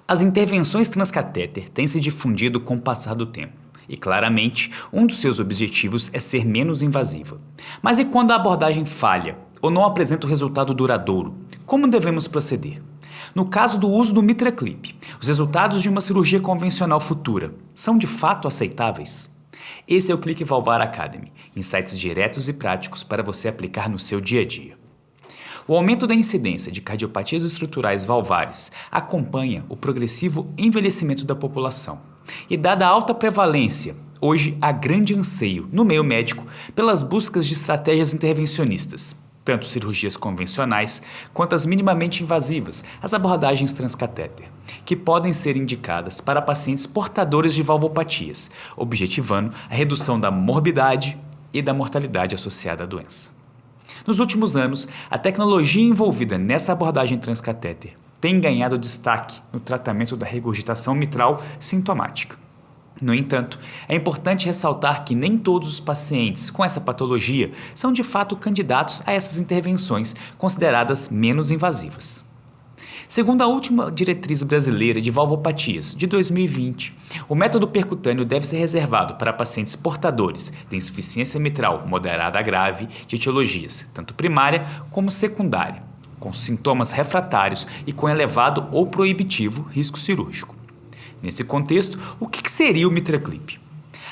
As intervenções transcatéter têm se difundido com o passar do tempo, e claramente um dos seus objetivos é ser menos invasiva. Mas e quando a abordagem falha ou não apresenta o resultado duradouro? Como devemos proceder? No caso do uso do MitraClip, os resultados de uma cirurgia convencional futura são de fato aceitáveis? Esse é o Clique Valvar Academy, insights diretos e práticos para você aplicar no seu dia a dia. O aumento da incidência de cardiopatias estruturais valvares acompanha o progressivo envelhecimento da população. E dada a alta prevalência, hoje há grande anseio no meio médico pelas buscas de estratégias intervencionistas, tanto cirurgias convencionais quanto as minimamente invasivas, as abordagens transcatéter, que podem ser indicadas para pacientes portadores de valvopatias, objetivando a redução da morbidade e da mortalidade associada à doença. Nos últimos anos, a tecnologia envolvida nessa abordagem transcatéter tem ganhado destaque no tratamento da regurgitação mitral sintomática. No entanto, é importante ressaltar que nem todos os pacientes com essa patologia são de fato candidatos a essas intervenções consideradas menos invasivas. Segundo a última diretriz brasileira de valvopatias, de 2020, o método percutâneo deve ser reservado para pacientes portadores de insuficiência mitral moderada a grave de etiologias, tanto primária como secundária, com sintomas refratários e com elevado ou proibitivo risco cirúrgico. Nesse contexto, o que seria o MitraClip?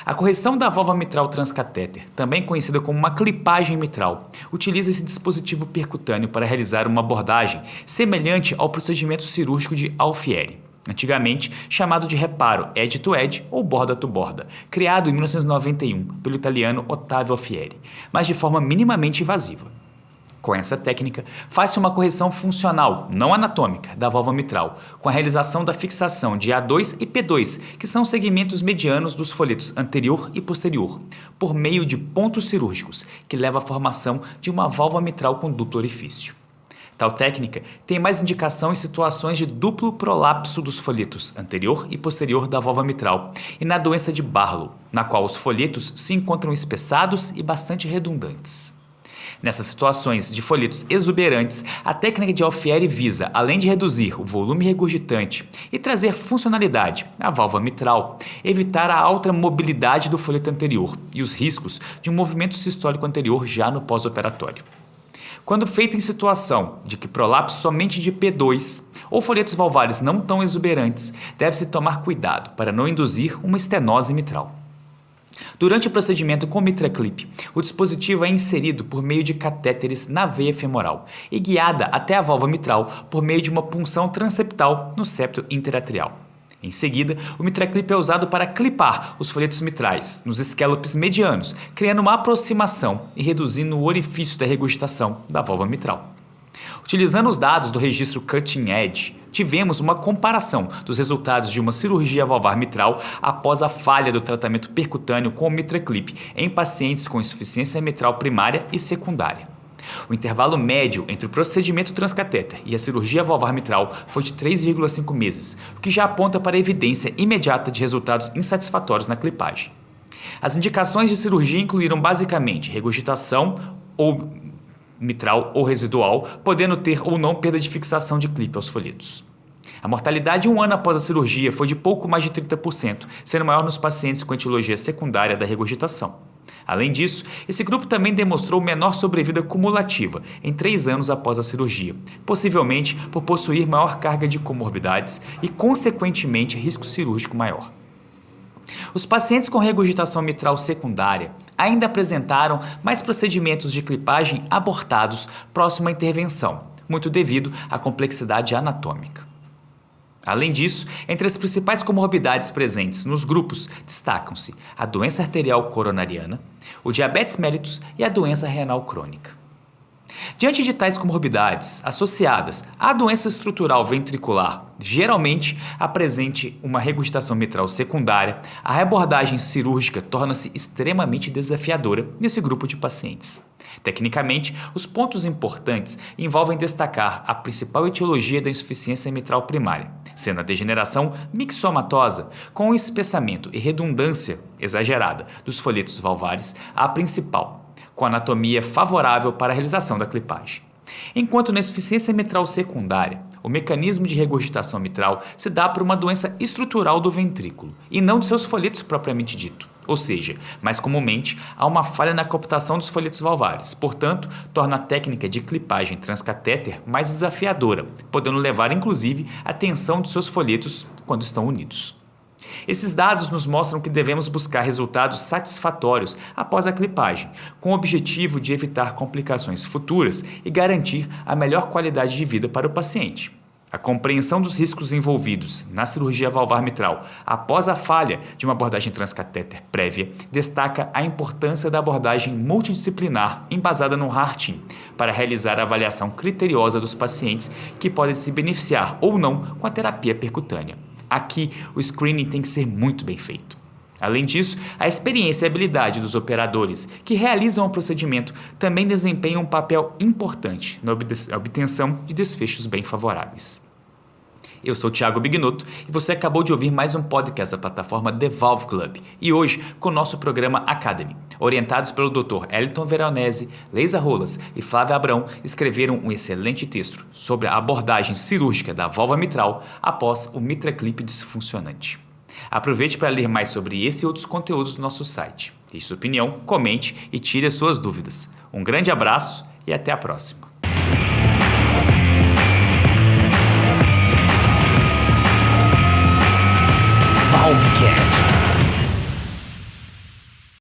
A correção da válvula mitral transcatéter, também conhecida como uma clipagem mitral, utiliza esse dispositivo percutâneo para realizar uma abordagem semelhante ao procedimento cirúrgico de Alfieri, antigamente chamado de reparo edge-to-edge ou borda-to-borda, criado em 1991 pelo italiano Ottavio Alfieri, mas de forma minimamente invasiva. Com essa técnica, faz-se uma correção funcional, não anatômica, da válvula mitral, com a realização da fixação de A2 e P2, que são segmentos medianos dos folhetos anterior e posterior, por meio de pontos cirúrgicos, que leva à formação de uma válvula mitral com duplo orifício. Tal técnica tem mais indicação em situações de duplo prolapso dos folhetos anterior e posterior da válvula mitral e na doença de Barlow, na qual os folhetos se encontram espessados e bastante redundantes. Nessas situações de folhetos exuberantes, a técnica de Alfieri visa, além de reduzir o volume regurgitante e trazer funcionalidade à válvula mitral, evitar a alta mobilidade do folheto anterior e os riscos de um movimento sistólico anterior já no pós-operatório. Quando feita em situação de que prolapso somente de P2 ou folhetos valvares não tão exuberantes, deve-se tomar cuidado para não induzir uma estenose mitral. Durante o procedimento com MitraClip, o dispositivo é inserido por meio de catéteres na veia femoral e guiada até a válvula mitral por meio de uma punção transeptal no septo interatrial. Em seguida, o MitraClip é usado para clipar os folhetos mitrais nos escalopes medianos, criando uma aproximação e reduzindo o orifício da regurgitação da válvula mitral. Utilizando os dados do registro Cutting Edge, tivemos uma comparação dos resultados de uma cirurgia valvar mitral após a falha do tratamento percutâneo com o MitraClip em pacientes com insuficiência mitral primária e secundária. O intervalo médio entre o procedimento transcatéter e a cirurgia valvar mitral foi de 3,5 meses, o que já aponta para a evidência imediata de resultados insatisfatórios na clipagem. As indicações de cirurgia incluíram basicamente regurgitação ou mitral ou residual, podendo ter ou não perda de fixação de clipe aos folhetos. A mortalidade 1 ano após a cirurgia foi de pouco mais de 30%, sendo maior nos pacientes com etiologia secundária da regurgitação. Além disso, esse grupo também demonstrou menor sobrevida cumulativa em 3 anos após a cirurgia, possivelmente por possuir maior carga de comorbidades e, consequentemente, risco cirúrgico maior. Os pacientes com regurgitação mitral secundária ainda apresentaram mais procedimentos de clipagem abortados próximo à intervenção, muito devido à complexidade anatômica. Além disso, entre as principais comorbidades presentes nos grupos destacam-se a doença arterial coronariana, o diabetes mellitus e a doença renal crônica. Diante de tais comorbidades associadas à doença estrutural ventricular, geralmente apresente uma regurgitação mitral secundária, a reabordagem cirúrgica torna-se extremamente desafiadora nesse grupo de pacientes. Tecnicamente, os pontos importantes envolvem destacar a principal etiologia da insuficiência mitral primária, sendo a degeneração mixomatosa, com o espessamento e redundância exagerada dos folhetos valvares, a principal, com anatomia favorável para a realização da clipagem. Enquanto na insuficiência mitral secundária, o mecanismo de regurgitação mitral se dá por uma doença estrutural do ventrículo, e não de seus folhetos propriamente dito. Ou seja, mais comumente, há uma falha na cooptação dos folhetos valvares, portanto, torna a técnica de clipagem transcatéter mais desafiadora, podendo levar inclusive à tensão de seus folhetos quando estão unidos. Esses dados nos mostram que devemos buscar resultados satisfatórios após a clipagem, com o objetivo de evitar complicações futuras e garantir a melhor qualidade de vida para o paciente. A compreensão dos riscos envolvidos na cirurgia valvar mitral após a falha de uma abordagem transcatéter prévia destaca a importância da abordagem multidisciplinar embasada no HEART-TEAM para realizar a avaliação criteriosa dos pacientes que podem se beneficiar ou não com a terapia percutânea. Aqui, o screening tem que ser muito bem feito. Além disso, a experiência e habilidade dos operadores que realizam o procedimento também desempenham um papel importante na obtenção de desfechos bem favoráveis. Eu sou Thiago Bignotto e você acabou de ouvir mais um podcast da plataforma The Valve Club e hoje com o nosso programa Academy. Orientados pelo Dr. Elton Veronese, Leisa Rolas e Flávia Abrão, escreveram um excelente texto sobre a abordagem cirúrgica da válvula mitral após o MitraClip disfuncionante. Aproveite para ler mais sobre esse e outros conteúdos do nosso site. Deixe sua opinião, comente e tire as suas dúvidas. Um grande abraço e até a próxima.